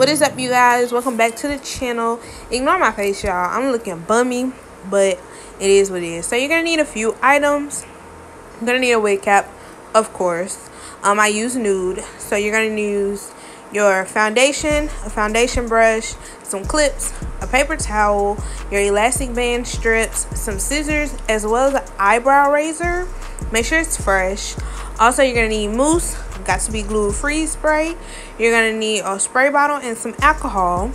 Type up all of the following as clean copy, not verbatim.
What is up, you guys? Welcome back to the channel. Ignore my face, y'all. I'm looking bummy, but it is what it is. So you're gonna need a few items. You're gonna need a wig cap, of course. I use nude, so you're gonna use your foundation, a foundation brush, some clips, a paper towel, your elastic band strips, some scissors, as well as an eyebrow razor. Make sure it's fresh. Also, you're gonna need mousse, got to be glue freeze spray. You're gonna need a spray bottle and some alcohol.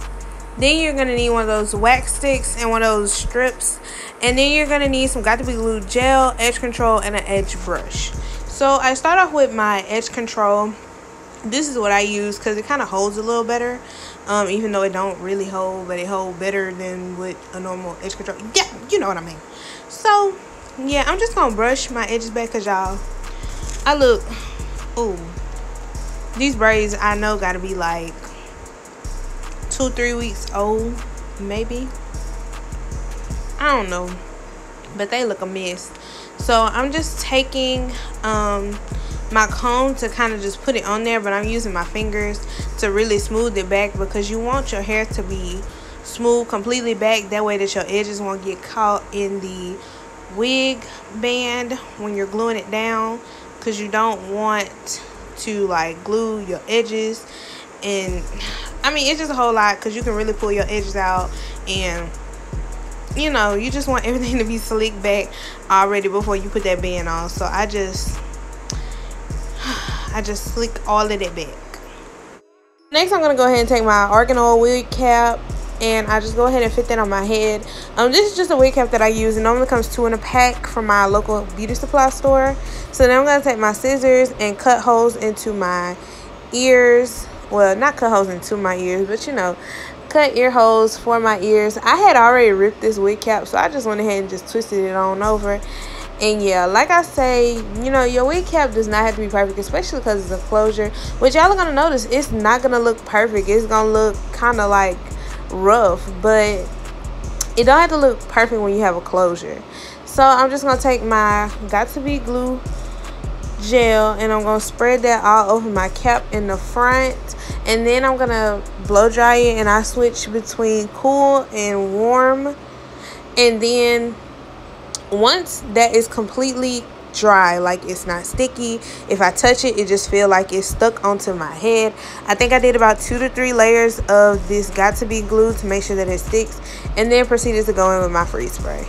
Then you're gonna need one of those wax sticks and one of those strips. And then you're gonna need some got to be glue gel, edge control, and an edge brush. So I start off with my edge control. This is what I use because it kind of holds a little better, even though it don't really hold, but it holds better than with a normal edge control. Yeah, you know what I mean. So yeah, I'm just gonna brush my edges back because y'all, I look, ooh, these braids I know gotta be like 2-3 weeks old, maybe. I don't know, but they look a mess. So I'm just taking my comb to kind of just put it on there, but I'm using my fingers to really smooth it back because you want your hair to be smooth completely back. That way that your edges won't get caught in the wig band when you're gluing it down, because you don't want to like glue your edges. And I mean, it's just a whole lot because you can really pull your edges out, and you know, you just want everything to be slick back already before you put that band on. So I just slick all of that back. Next, I'm gonna go ahead and take my argan oil wig cap, and I just go ahead and fit that on my head. This is just a wig cap that I use. It normally comes 2 in a pack from my local beauty supply store. So then I'm gonna take my scissors and cut holes into my ears. Well, not cut holes into my ears, but you know, cut ear holes for my ears. I had already ripped this wig cap, so I just went ahead and just twisted it on over. And yeah, like I say, you know, your wig cap does not have to be perfect, especially because it's a closure, which y'all are gonna notice it's not gonna look perfect. It's gonna look kind of like rough, but it don't have to look perfect when you have a closure. So I'm just gonna take my got to be glue gel, and I'm gonna spread that all over my cap in the front, and then I'm gonna blow dry it, and I switch between cool and warm. And then once that is completely dry, like it's not sticky, if I touch it, it just feel like it's stuck onto my head. I think I did about 2 to 3 layers of this got to be glue to make sure that it sticks, and then proceeded to go in with my freeze spray.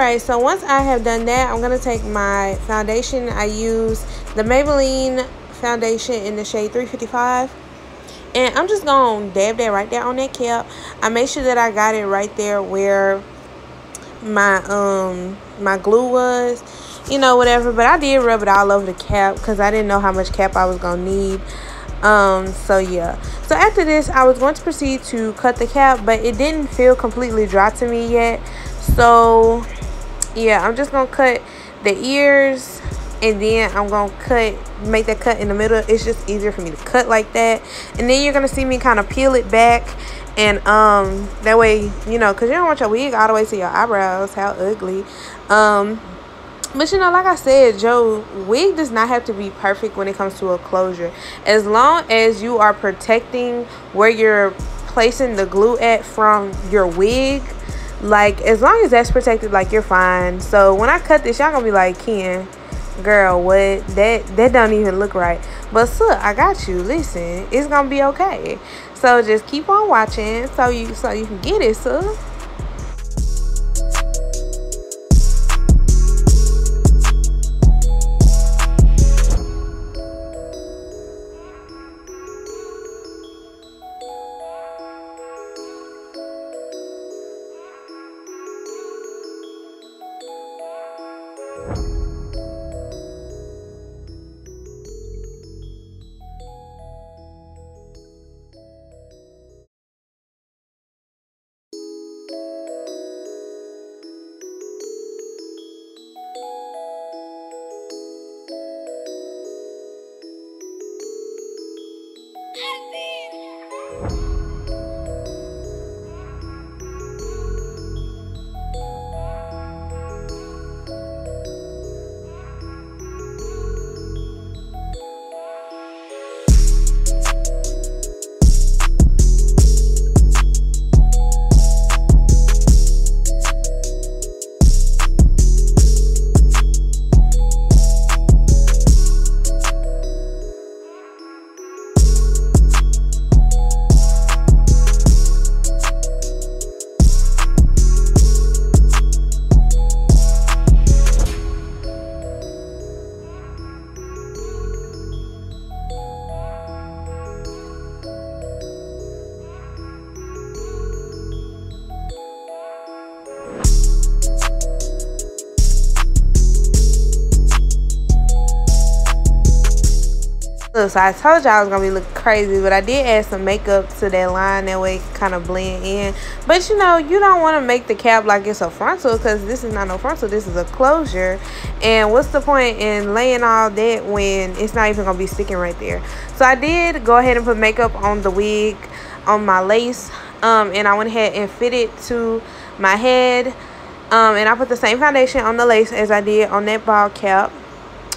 Alright, so once I have done that, I'm going to take my foundation. I use the Maybelline foundation in the shade 355. And I'm just going to dab that right there on that cap. I make sure that I got it right there where my my glue was, you know, whatever. But I did rub it all over the cap because I didn't know how much cap I was going to need. So yeah, so after this I was going to proceed to cut the cap, but it didn't feel completely dry to me yet. So yeah, I'm just gonna cut the ears, and then I'm gonna make that cut in the middle. It's just easier for me to cut like that. And then you're gonna see me kind of peel it back, and that way, you know, because you don't want your wig all the way to your eyebrows. How ugly. But you know, like I said, your wig does not have to be perfect when it comes to a closure. As long as you are protecting where you're placing the glue at from your wig, like as long as that's protected, like you're fine. So when I cut this, y'all gonna be like, Ken, girl, what? That don't even look right. But so I got you. Listen, it's gonna be okay. So just keep on watching so you can get it, so. So I told y'all I was gonna be looking crazy, but I did add some makeup to that line, that way it kind of blend in. But you know, you don't want to make the cap like it's a frontal, because this is not no frontal, this is a closure. And what's the point in laying all that when it's not even gonna be sticking right there? So I did go ahead and put makeup on the wig, on my lace, and I went ahead and fit it to my head, and I put the same foundation on the lace as I did on that ball cap.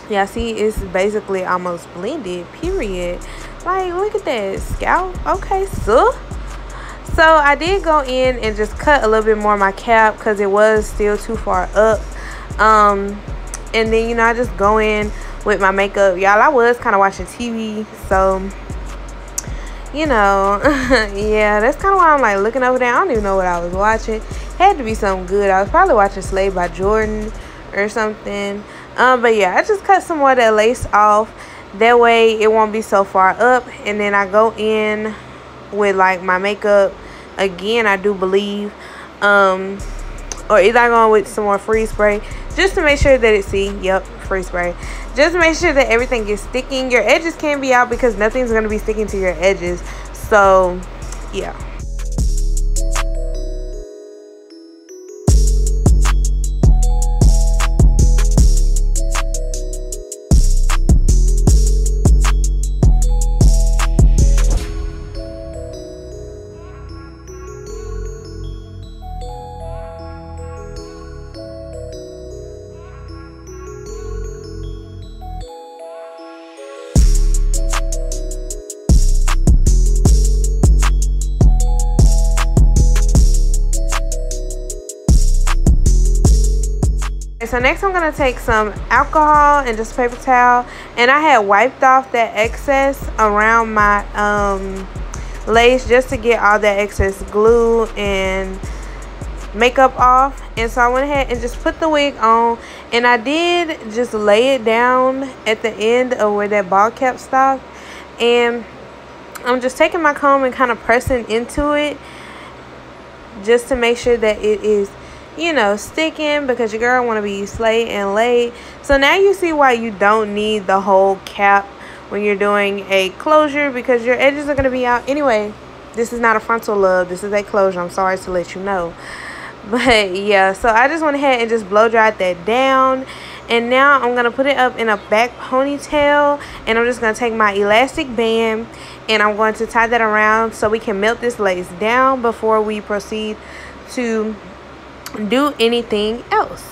Yeah, see, it's basically almost blended, period. Like, look at that scalp. Okay, so I did go in and just cut a little bit more of my cap because it was still too far up. And then, you know, I just go in with my makeup. Y'all, I was kind of watching TV, so, you know, yeah, that's kind of why I'm like looking over there. I don't even know what I was watching. Had to be something good. I was probably watching Slave by Jordan or something. But yeah, I just cut some more of that lace off, that way it won't be so far up. And then I go in with like my makeup again, I do believe, or either I go in with some more freeze spray just to make sure that it, see, yep, freeze spray, just to make sure that everything is sticking. Your edges can be out because nothing's going to be sticking to your edges. So yeah. So next I'm going to take some alcohol and just a paper towel, and I had wiped off that excess around my lace just to get all that excess glue and makeup off. And so I went ahead and just put the wig on, and I did just lay it down at the end of where that ball cap stopped. And I'm just taking my comb and kind of pressing into it just to make sure that it is, you know, sticking, because your girl want to be slayed and laid. So now you see why you don't need the whole cap when you're doing a closure, because your edges are going to be out anyway. This is not a frontal love, this is a closure. I'm sorry to let you know. But yeah, so I just went ahead and just blow dried that down. And now I'm going to put it up in a back ponytail, and I'm just going to take my elastic band and I'm going to tie that around so we can melt this lace down before we proceed to do anything else.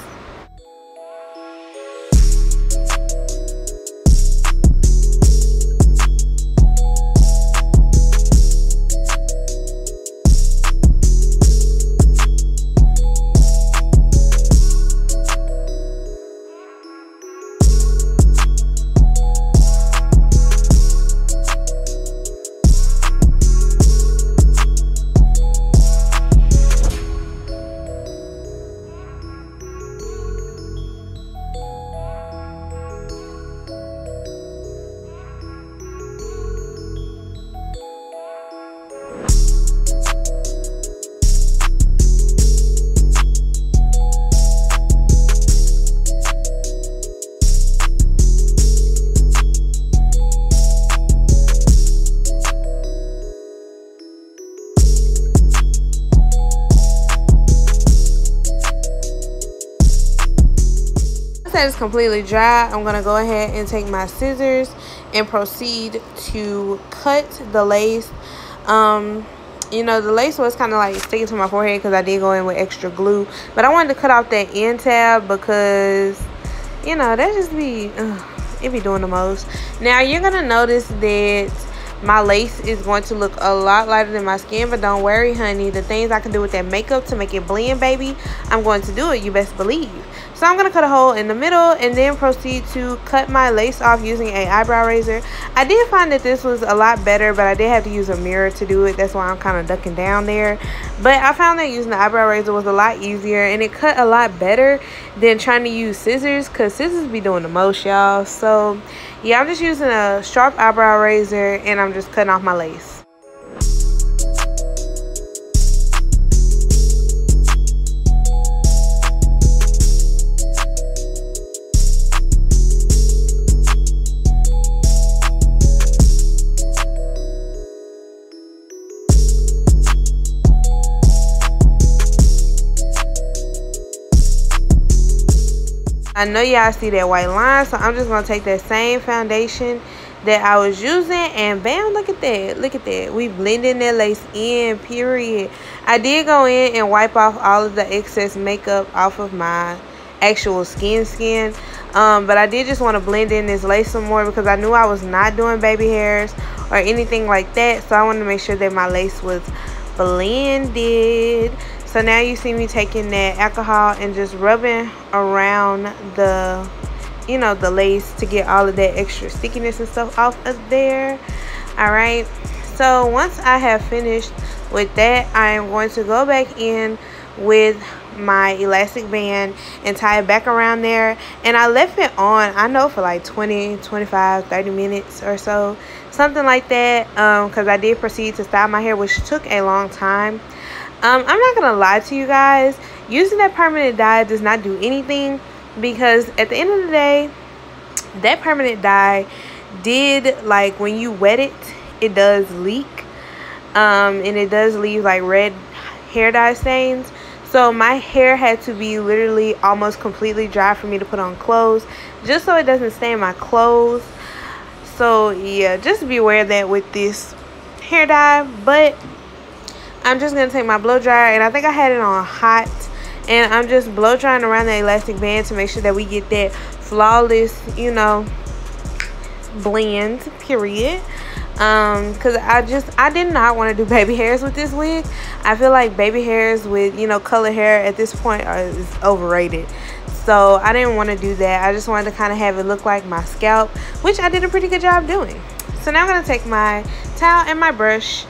That is completely dry. I'm gonna go ahead and take my scissors and proceed to cut the lace. You know, the lace was kind of like sticking to my forehead because I did go in with extra glue, but I wanted to cut off that end tab because, you know, that just be it be doing the most. Now you're gonna notice that my lace is going to look a lot lighter than my skin, but don't worry, honey. The things I can do with that makeup to make it blend, baby, I'm going to do it, you best believe. So I'm going to cut a hole in the middle and then proceed to cut my lace off using a eyebrow razor. I did find that this was a lot better, but I did have to use a mirror to do it. That's why I'm kind of ducking down there. But I found that using the eyebrow razor was a lot easier, and it cut a lot better than trying to use scissors, because scissors be doing the most, y'all. So yeah, I'm just using a sharp eyebrow razor and I'm just cutting off my lace. I know y'all see that white line, so I'm just going to take that same foundation that I was using and bam, look at that. Look at that. We blending that lace in, period. I did go in and wipe off all of the excess makeup off of my actual skin. But I did just want to blend in this lace some more because I knew I was not doing baby hairs or anything like that. So I wanted to make sure that my lace was blended. So now you see me taking that alcohol and just rubbing around the, you know, the lace to get all of that extra stickiness and stuff off of there. All right, so once I have finished with that, I am going to go back in with my elastic band and tie it back around there. And I left it on, I know, for like 20, 25, 30 minutes or so, something like that, because I did proceed to style my hair, which took a long time. I'm not gonna lie to you guys, using that permanent dye does not do anything, because at the end of the day, that permanent dye did, like, when you wet it, it does leak, and it does leave like red hair dye stains. So my hair had to be literally almost completely dry for me to put on clothes, just so it doesn't stain my clothes. So yeah, just be aware of that with this hair dye. But I'm just going to take my blow dryer, and I think I had it on hot, and I'm just blow drying around the elastic band to make sure that we get that flawless, you know, blend, period. Because I did not want to do baby hairs with this wig. I feel like baby hairs with, you know, color hair at this point is overrated. So I didn't want to do that. I just wanted to kind of have it look like my scalp, which I did a pretty good job doing. So now I'm going to take my towel and my brush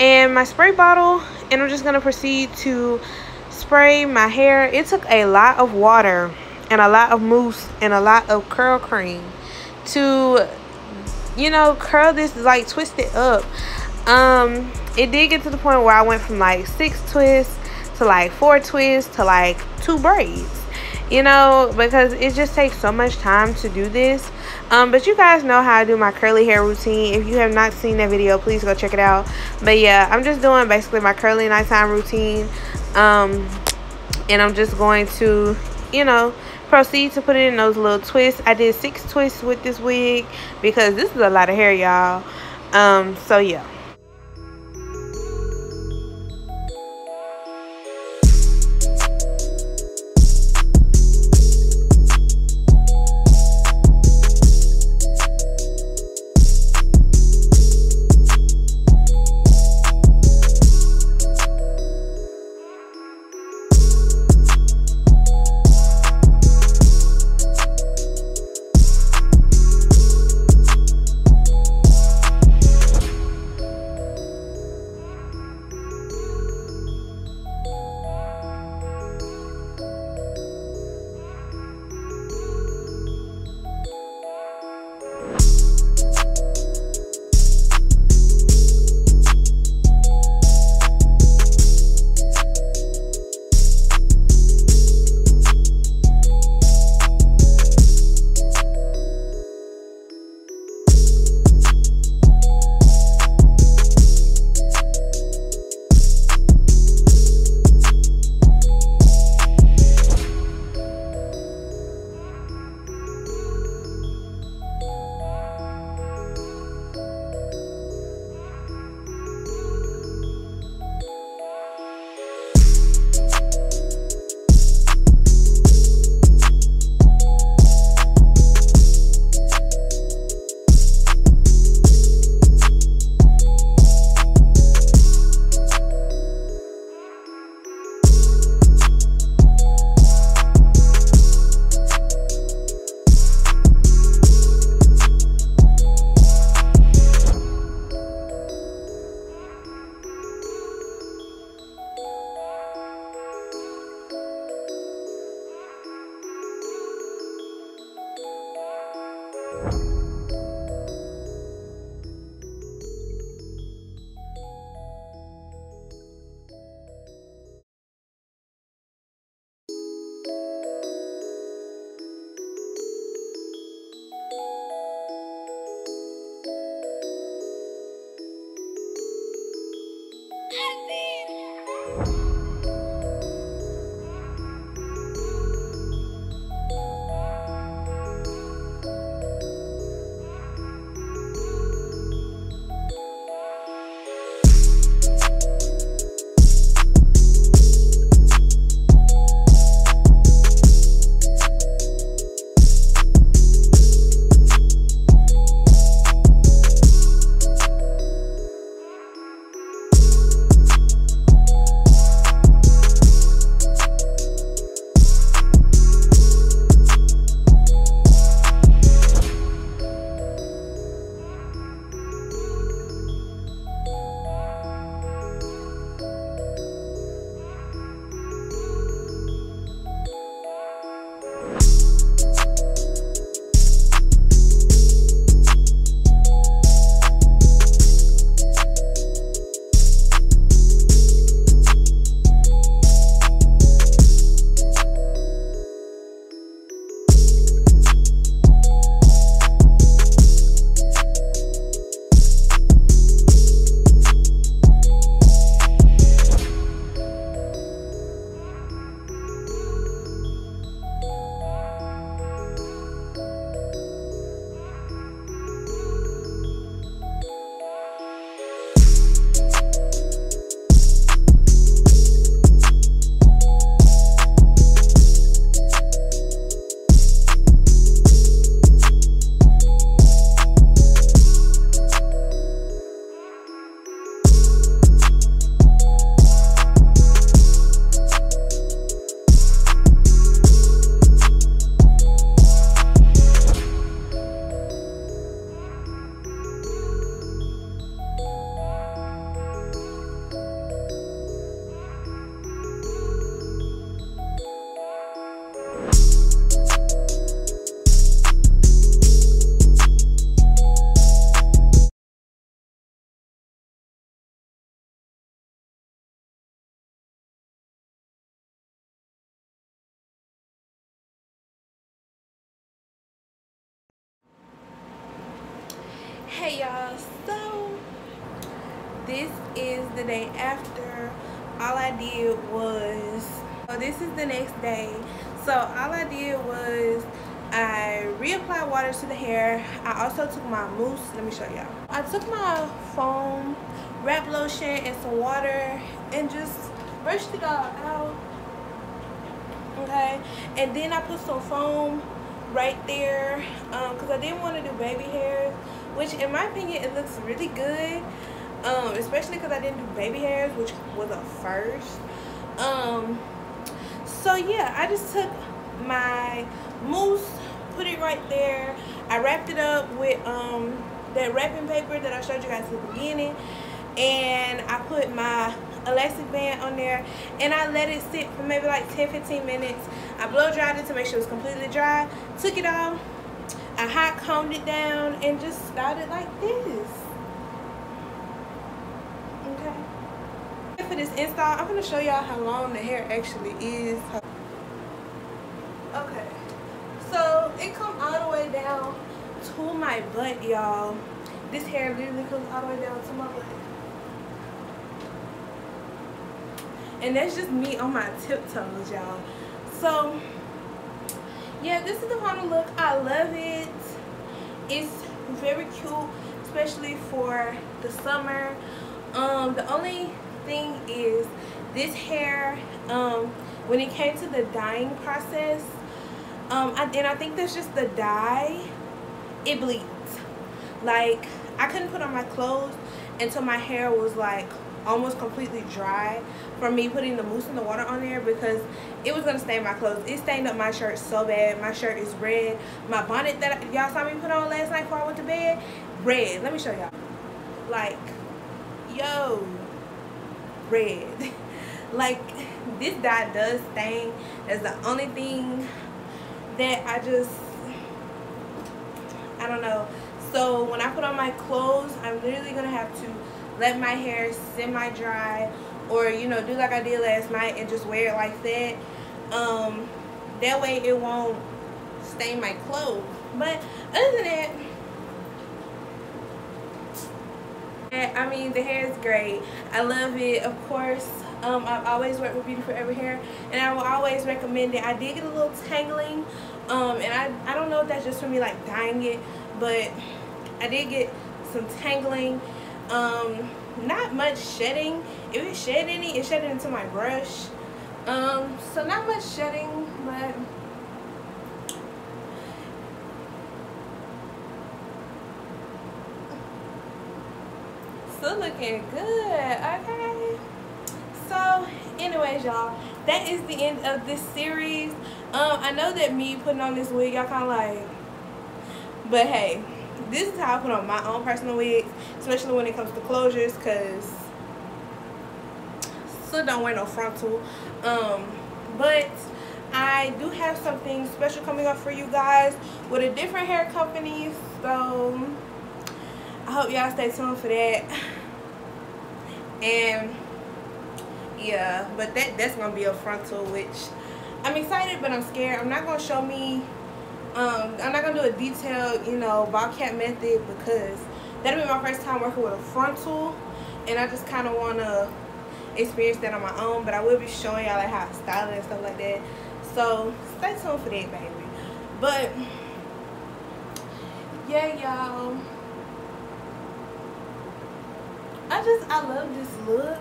and my spray bottle, and I'm just going to proceed to spray spray my hair, it took a lot of water and a lot of mousse and a lot of curl cream to, you know, curl this, like twist it up. It did get to the point where I went from like 6 twists to like 4 twists to like 2 braids, you know, because it just takes so much time to do this. But you guys know how I do my curly hair routine. If you have not seen that video, please go check it out. But yeah, I'm just doing basically my curly nighttime routine, and I'm just going to, you know, proceed to put it in those little twists. I did 6 twists with this wig because this is a lot of hair, y'all. So yeah. Hey y'all, so this is the day after. All I did was, so this is the next day. So all I did was I reapplied water to the hair. I also took my mousse. Let me show y'all. I took my foam, wrap lotion, and some water and just brushed it all out. Okay, and then I put some foam right there because I didn't want to do baby hairs, which in my opinion it looks really good, especially because I didn't do baby hairs, which was a first. So yeah, I just took my mousse, put it right there. I wrapped it up with that wrapping paper that I showed you guys at the beginning, and I put my elastic band on there, and I let it sit for maybe like 10-15 minutes. I blow dried it to make sure it's completely dry, took it off, I hot combed it down, and just started like this. Okay, for this install I'm going to show y'all how long the hair actually is. Okay, so it comes all the way down to my butt, y'all. This hair literally comes all the way down to my butt. And that's just me on my tiptoes, y'all. So yeah, this is the final look. I love it. It's very cute, especially for the summer. The only thing is this hair, when it came to the dyeing process, and I think that's just the dye, it bleeds. Like, I couldn't put on my clothes until my hair was like almost completely dry from me putting the mousse and the water on there, because it was gonna stain my clothes. It stained up my shirt so bad. My shirt is red. My bonnet that y'all saw me put on last night before I went to bed, red. Let me show y'all. Like, yo, red. Like, this dye does stain. That's the only thing that I don't know. So when I put on my clothes, I'm literally gonna have to let my hair semi-dry, or you know, do like I did last night and just wear it like that. That way it won't stain my clothes. But other than that, I mean, the hair is great. I love it. Of course, I've always worked with Beauty Forever hair, and I will always recommend it. I did get a little tangling, and I don't know if that's just for me like dyeing it, but I did get some tangling. Not much shedding. If it shed any, it shed into my brush. So not much shedding, but still looking good. Okay, so anyways, y'all, that is the end of this series. I know that me putting on this wig, y'all kind of like, but hey, this is how I put on my own personal wigs, especially when it comes to closures, because still don't wear no frontal. But I do have something special coming up for you guys with a different hair company, so I hope y'all stay tuned for that. And yeah, but that's gonna be a frontal, which I'm excited but I'm scared. I'm not gonna show me I'm not gonna do a detailed, you know, bob cap method, because that'll be my first time working with a frontal, and I just kind of want to experience that on my own. But I will be showing y'all like how I style it and stuff like that, so stay tuned for that, baby. But yeah, y'all, I love this look.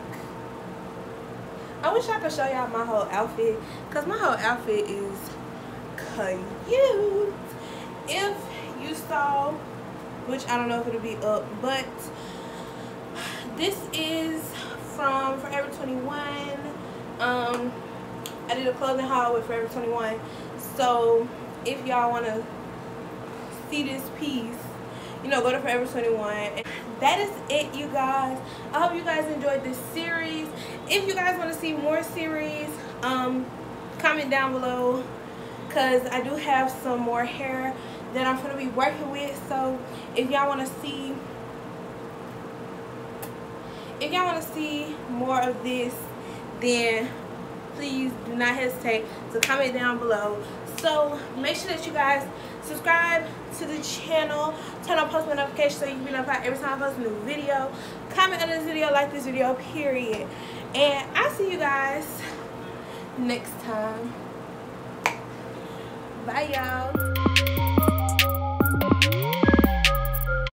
I wish I could show y'all my whole outfit, because my whole outfit is cute. If you saw, which I don't know if it'll be up, but this is from Forever 21. I did a clothing haul with Forever 21, so if y'all want to see this piece, you know, go to Forever 21. And that is it, you guys. I hope you guys enjoyed this series. If you guys want to see more series, comment down below, because I do have some more hair that I'm going to be working with. So if y'all want to see more of this, then please do not hesitate to comment down below. So make sure that you guys subscribe to the channel, turn on post notifications so you can be notified every time I post a new video. Comment on this video, like this video, period. And I'll see you guys next time. Bye, y'all.